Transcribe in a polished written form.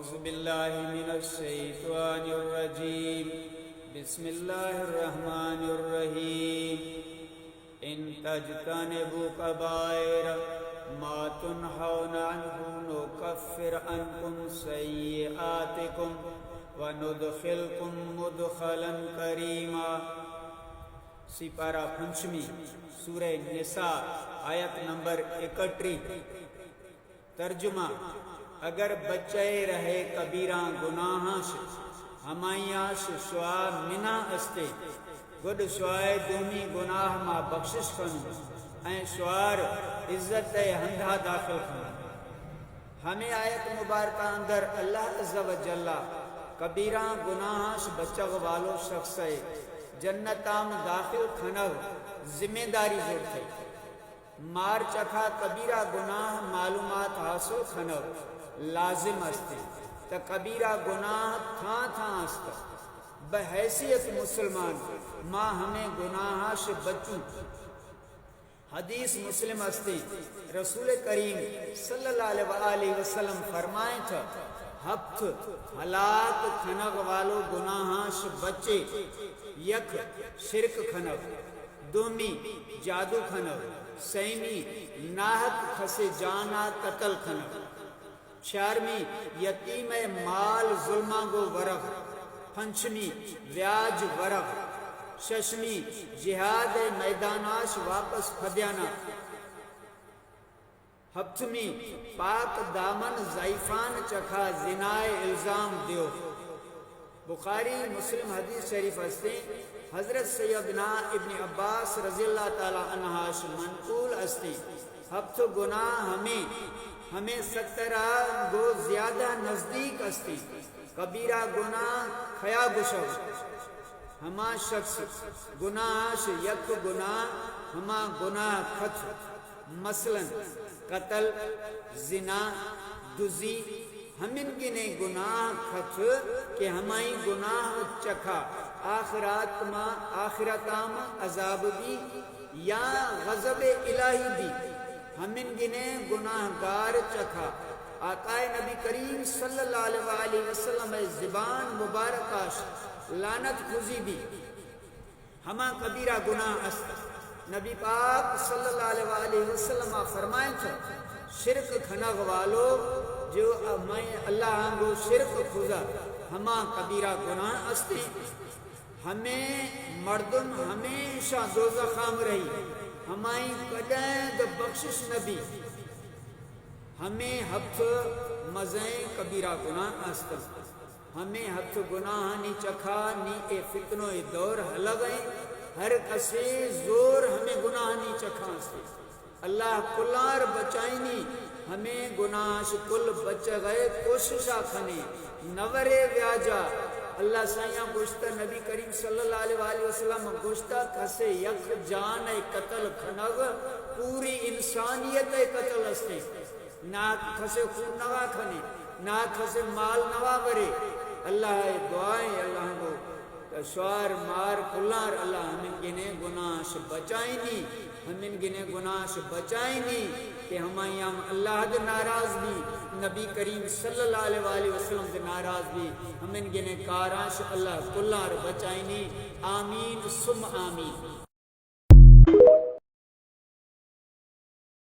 أعوذ بالله من الشيطان الرجيم بسم الله الرحمن الرحيم إن تجتنبوا كبائر ما تنهون عنه نكفر عنكم سيئاتكم وندخلكم مدخلا كريما سپارہ پنچمی سورہ نساء آیت نمبر 31 ترجمہ اگر بچے رہے کبیراں گناہاں ہمائیاں شوا منا استے گڈ شوائے دومی گناہ ما بخشش کنو این شوار عزت ہندھا داخل کنو. ہمیں آیت مبارکہ اندر اللہ عز و جل کبیراں گناہاں بچگ والو شخص جنتام داخل کھنگ ذمہ داری ضرورت ہے. مار چکھا کبیرہ گناہ معلومات حاصل کھنگ لازم استے تا کبیرہ گناہ تھا استا بحیثیت مسلمان ماں ہمیں گناہاش بچوں. حدیث مسلم استے رسول کریم صلی اللہ علیہ وسلم فرمائیں تھا ہفت ہلاک کھنگ والو گناہاش بچے یک شرک کھنگ دومی جادو کھنگ سیمی ناحق خسے جانا قتل کھنگ چارمی یتیم مال ظلمہ گو ورغ پنچمی ویاج ورغ ششمی جہاد میداناش واپس پھدیانا ہفتمی پاک دامن ضعیفان چکھا زنائے الزام دیو. بخاری مسلم حدیث شریف استے حضرت سیدنا ابن عباس رضی اللہ تعالی عنہاش منقول استے ہفت گناہ ہمیں 17 گو زیادہ نزدیک استے. کبیرہ گناہ خیا گشو ہما شخص گناہش یک گناہ ہما گناہ کھت مثلا قتل زنا دزی ہمیں گنے گناہ کھت کہ ہمائی گناہ چکھا آخرتام عذاب بھی یا غضب الہی بھی ہمیں گنے گناہ گار چکھا آقا نبی کریم صلی اللہ علیہ وسلم زبان مبارکاش لعنت خوزی بھی ہما کبیرہ گناہ است. نبی پاک صلی اللہ علیہ وسلم فرمائیں تھا شرک کھنگ والو جو میں اللہ کو شرک خوزا ہما کبیرہ گناہ استے. ہمیں مردم ہمیشہ دوزخام رہی ہمائی قدر بخشش نبی ہمیں ہفت مزیں کبیرہ گناہ است. ہمیں ہفت گناہ نی چکھا نی اے فتنو اے دور لگئیں ہر کسے زور ہمیں گناہ نی چکھا استے. اللہ کلار بچائنی ہمیں گناہش کل بچ گئے کوششہ کھنے نورے ویاجا اللہ سائیاں گوشتا نبی کریم صلی اللہ علیہ وسلم گوشتا کسے یک جان قتل کھنگ پوری انسانیت قتل استے. نہ کسے خون نوا کھنے نہ کسے مال نوا برے. اللہ دعائیں اللہ کو شوار مار کلار اللہ ہمیں گنے گناہش بچائنی ہمیں گنے گناہش بچائنی کہ ہمیں اللہ دے ناراض بھی نبی کریم صلی اللہ علیہ وسلم دے ناراض بھی ہمیں گنے کاراش اللہ کلار بچائنی. آمین ثم آمین.